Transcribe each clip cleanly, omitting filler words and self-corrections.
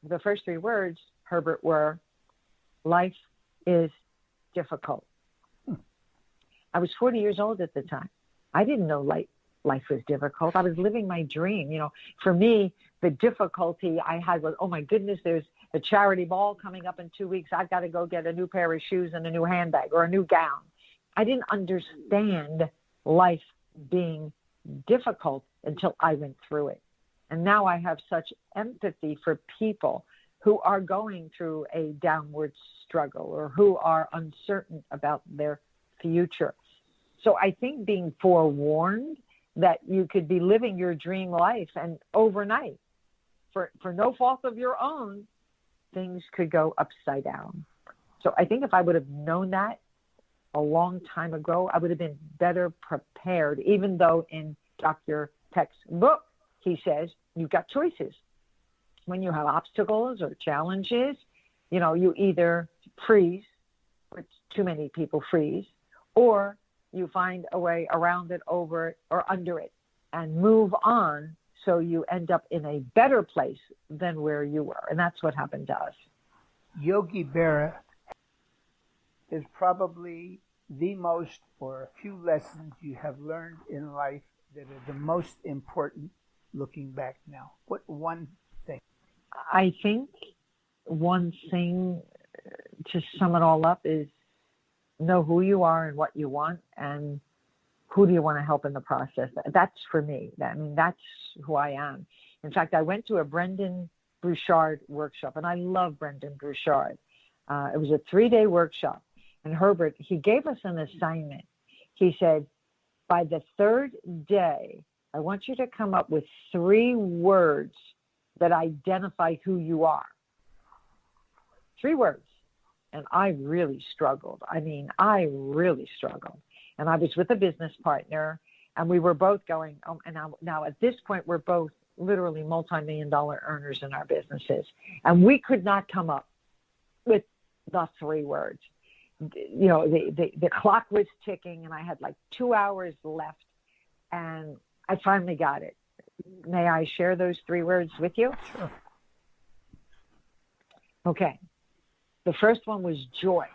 The first three words, Herbert, were life is difficult. I was 40 years old at the time. I didn't know life was difficult. I was living my dream. For me, the difficulty I had was, oh my goodness, there's a charity ball coming up in 2 weeks. I've got to go get a new pair of shoes and a new handbag or a new gown. I didn't understand life being difficult until I went through it. And now I have such empathy for people who are going through a downward struggle or who are uncertain about their future. So I think being forewarned that you could be living your dream life and overnight, for no fault of your own, things could go upside down. So I think if I would have known that a long time ago, I would have been better prepared, even though in Dr. Peck's book, he says, you've got choices. When you have obstacles or challenges, you either freeze, which too many people freeze, or you find a way around it, over it, or under it, and move on so you end up in a better place than where you were. And that's what happened to us. Yogi Berra is probably the most, or a few lessons you have learned in life that are the most important looking back now. What one thing? I think one thing, to sum it all up, is know who you are and what you want, and who do you want to help in the process. That's for me. That's who I am. In fact, I went to a Brendan Burchard workshop, and I love Brendan Burchard. It was a 3-day workshop. And Herbert, he gave us an assignment. He said, by the third day, I want you to come up with 3 words that identify who you are. 3 words. And I really struggled. I really struggled. And I was with a business partner, and we were both going, and now at this point, we're both literally multi-million-dollar earners in our businesses. And we could not come up with the 3 words. The clock was ticking, and I had like 2 hours left, and I finally got it. May I share those 3 words with you? Sure. Okay. The first one was joy,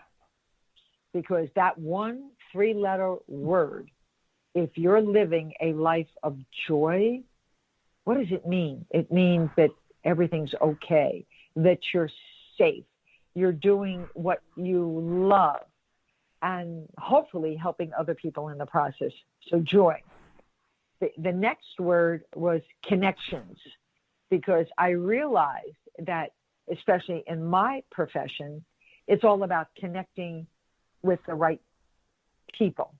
because that one 3-letter word, if you're living a life of joy, what does it mean? It means that everything's okay, that you're safe, you're doing what you love, and hopefully helping other people in the process. So joy. The next word was connections, because I realized that, especially in my profession, it's all about connecting with the right people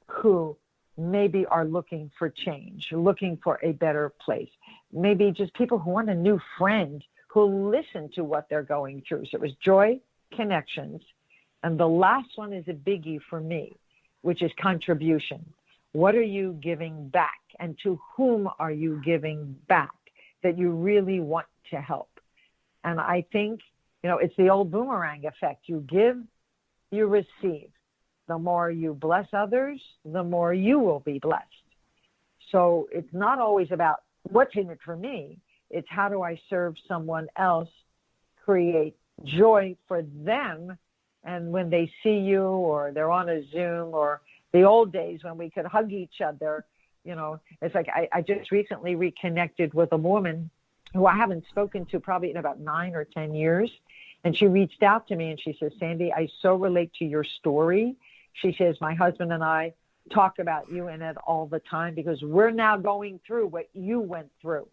who maybe are looking for change, looking for a better place, maybe just people who want a new friend who listen to what they're going through. So it was joy, connections, and the last one is a biggie for me, which is contribution. What are you giving back, and to whom are you giving back that you really want to help? And I think, it's the old boomerang effect. You give, you receive. The more you bless others, the more you will be blessed. So it's not always about what's in it for me. It's how do I serve someone else, create joy for them. And when they see you, or they're on a Zoom, or the old days when we could hug each other, it's like I just recently reconnected with a woman who I haven't spoken to probably in about 9 or 10 years. And she reached out to me and she says, Sandi, I so relate to your story. She says, my husband and I talk about you and Ed all the time, because we're now going through what you went through.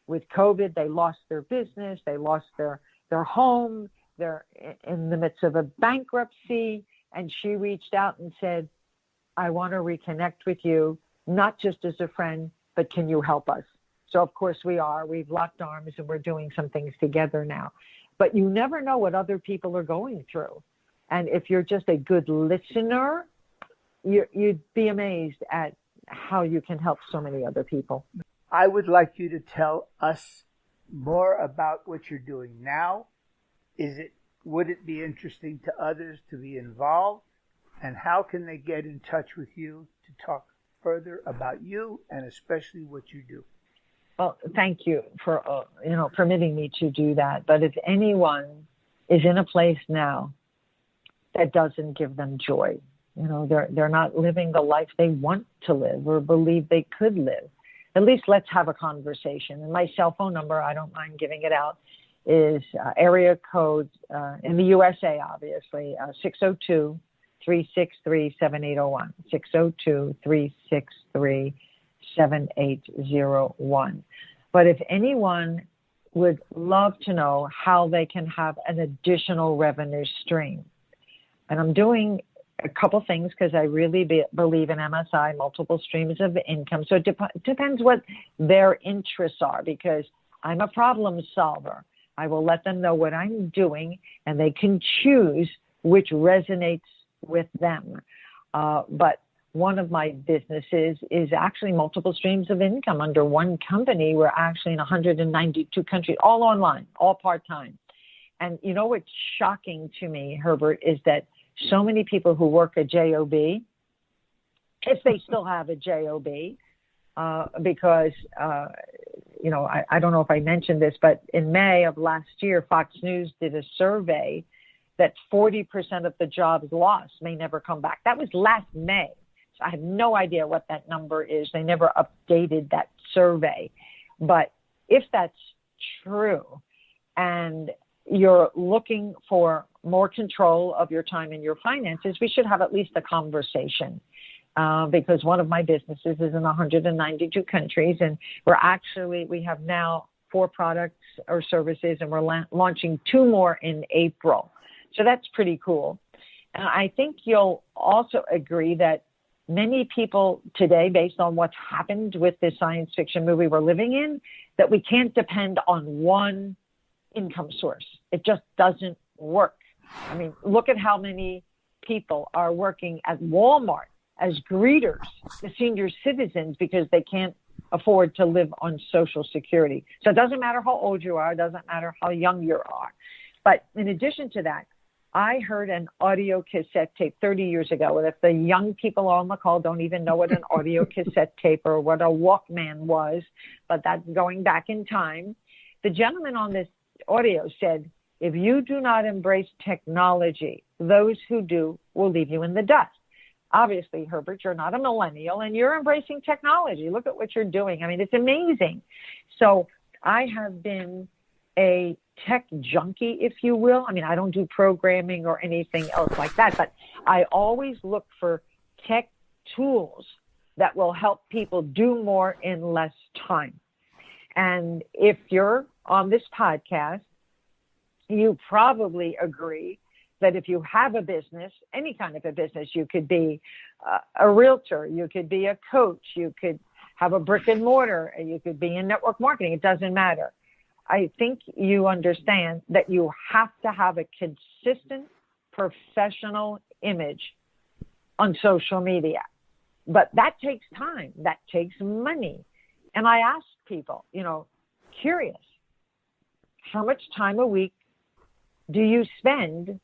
With COVID, they lost their business, they lost their home, they're in the midst of a bankruptcy. And she reached out and said, I want to reconnect with you, not just as a friend, but can you help us? So, of course, we are. We've locked arms and we're doing some things together now. But you never know what other people are going through. And if you're just a good listener, you'd be amazed at how you can help so many other people. I would like you to tell us more about what you're doing now. Would it be interesting to others to be involved? And how can they get in touch with you to talk further about you and especially what you do? Well, thank you for permitting me to do that. But if anyone is in a place now that doesn't give them joy, they're not living the life they want to live or believe they could live, at least let's have a conversation. And my cell phone number, I don't mind giving it out, is area code in the USA, obviously, 602-363-7801, 602-363-7801. But if anyone would love to know how they can have an additional revenue stream, and I'm doing a couple things because I really believe in MSI, multiple streams of income. So it depends what their interests are, because I'm a problem solver. I will let them know what I'm doing, and they can choose which resonates with them. But one of my businesses is actually multiple streams of income under one company. We're actually in 192 countries, all online, all part-time. And you know what's shocking to me, Herbert, is that so many people who work a job, if they still have a job, because, I don't know if I mentioned this, but in May of last year, Fox News did a survey that 40% of the jobs lost may never come back. That was last May. So I have no idea what that number is. They never updated that survey. But if that's true, and you're looking for more control of your time and your finances, we should have at least a conversation. Because one of my businesses is in 192 countries, and we have now 4 products or services, and we're launching 2 more in April. So that's pretty cool. And I think you'll also agree that many people today, based on what's happened with this science fiction movie we're living in, that we can't depend on one income source. It just doesn't work. I mean, look at how many people are working at Walmart as greeters, the senior citizens, because they can't afford to live on Social Security. So it doesn't matter how old you are, it doesn't matter how young you are. But in addition to that, I heard an audio cassette tape 30 years ago. And if the young people on the call don't even know what an audio cassette tape or what a Walkman was, but that's going back in time, the gentleman on this audio said, if you do not embrace technology, those who do will leave you in the dust. Obviously, Herbert, you're not a millennial, and you're embracing technology. Look at what you're doing. I mean, it's amazing. So I have been a tech junkie, if you will. I mean, I don't do programming or anything else like that, but I always look for tech tools that will help people do more in less time. And if you're on this podcast, you probably agree that if you have a business, any kind of a business, you could be a realtor, you could be a coach, you could have a brick and mortar, you could be in network marketing, it doesn't matter. I think you understand that you have to have a consistent professional image on social media. But that takes time, that takes money. And I ask people, curious, how much time a week do you spend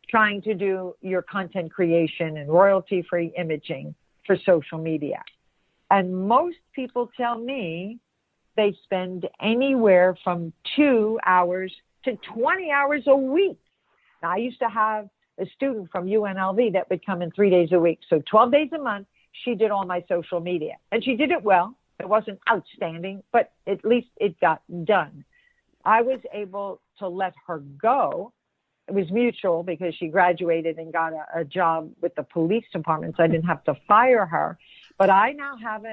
trying to do your content creation and royalty-free imaging for social media? And most people tell me they spend anywhere from 2 hours to 20 hours a week. Now, I used to have a student from UNLV that would come in 3 days a week. So 12 days a month, she did all my social media. And she did it well. It wasn't outstanding, but at least it got done. I was able to let her go. It was mutual because she graduated and got a job with the police department, so I didn't have to fire her. But I now have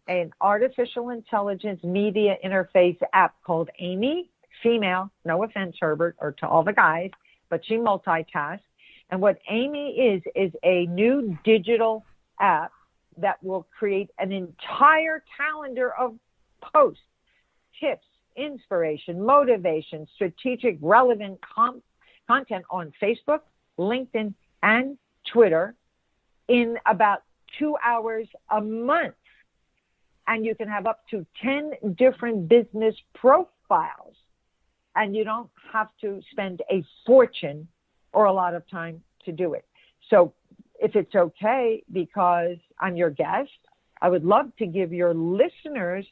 an artificial intelligence media interface app called Amy, female, no offense, Herbert, or to all the guys, but she multitasks. And what Amy is a new digital app that will create an entire calendar of posts, tips, inspiration, motivation, strategic, relevant content on Facebook, LinkedIn, and Twitter in about 2 hours a month. And you can have up to 10 different business profiles. And you don't have to spend a fortune or a lot of time to do it. So if it's okay, because I'm your guest I would love to give your listeners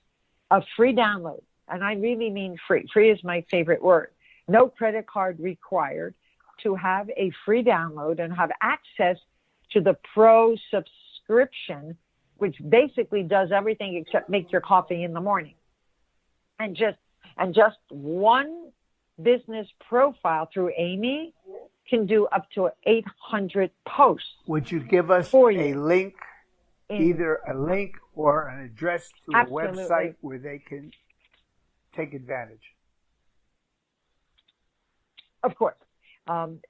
a free download. And I really mean free. Free is my favorite word. No credit card required, to have a free download and have access to the pro subscription, which basically does everything except make your coffee in the morning. And just one business profile through Amy can do up to 800 posts. Would you give us a link, either a link or an address to a website where they can take advantage? Of course.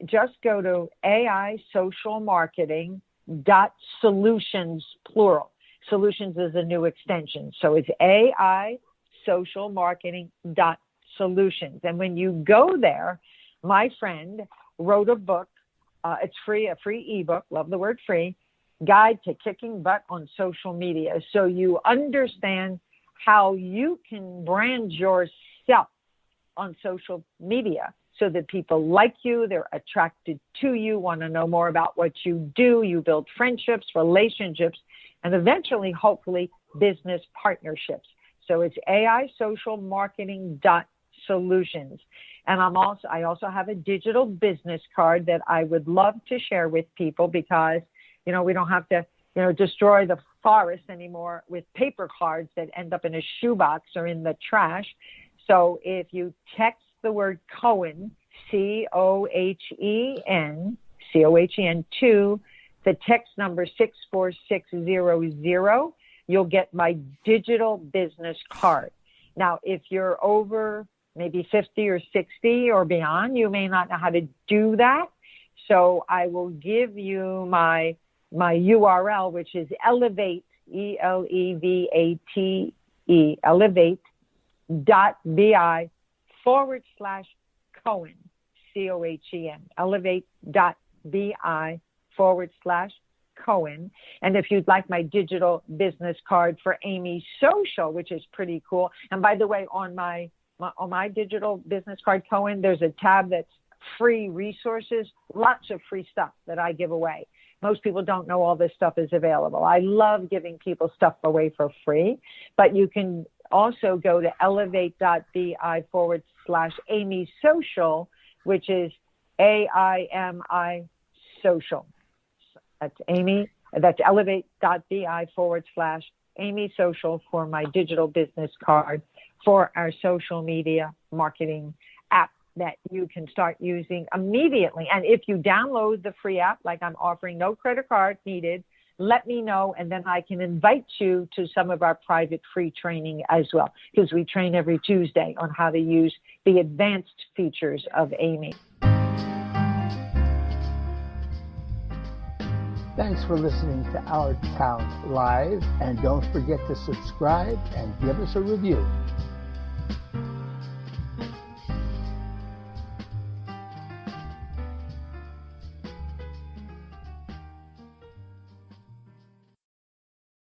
Just go to aisocialmarketing.solutions, plural. Solutions is a new extension. So it's aisocialmarketing.solutions. And when you go there, my friend wrote a book. It's free, a free ebook. Love the word free. Guide to Kicking Butt on Social Media. So you understand how you can brand yourself on social media so that people like you, they're attracted to you, want to know more about what you do. You build friendships, relationships, and eventually, hopefully, business partnerships. So it's aisocialmarketing.solutions. And I also have a digital business card that I would love to share with people because, we don't have to, destroy the forest anymore with paper cards that end up in a shoebox or in the trash. So if you text the word Cohen, Cohen, to the text number 64600, you'll get my digital business card. Now, if you're over maybe 50 or 60 or beyond, you may not know how to do that. So I will give you my URL, which is elevate, elevate, elevate.bi/Cohen, Cohen, elevate.bi/Cohen. And if you'd like my digital business card for Amy Social, which is pretty cool. And by the way, on my digital business card, Cohen, there's a tab that's free resources, lots of free stuff that I give away. Most people don't know all this stuff is available. I love giving people stuff away for free, but you can also go to elevate.bi/Amy Social, which is AIMI Social. That's Amy. That's elevate.bi/Amy Social for my digital business card for our social media marketing app that you can start using immediately. And if you download the free app, like I'm offering, no credit card needed, let me know, and then I can invite you to some of our private free training as well, because we train every Tuesday on how to use the advanced features of Amy. Thanks for listening to Our Town Live, and don't forget to subscribe and give us a review.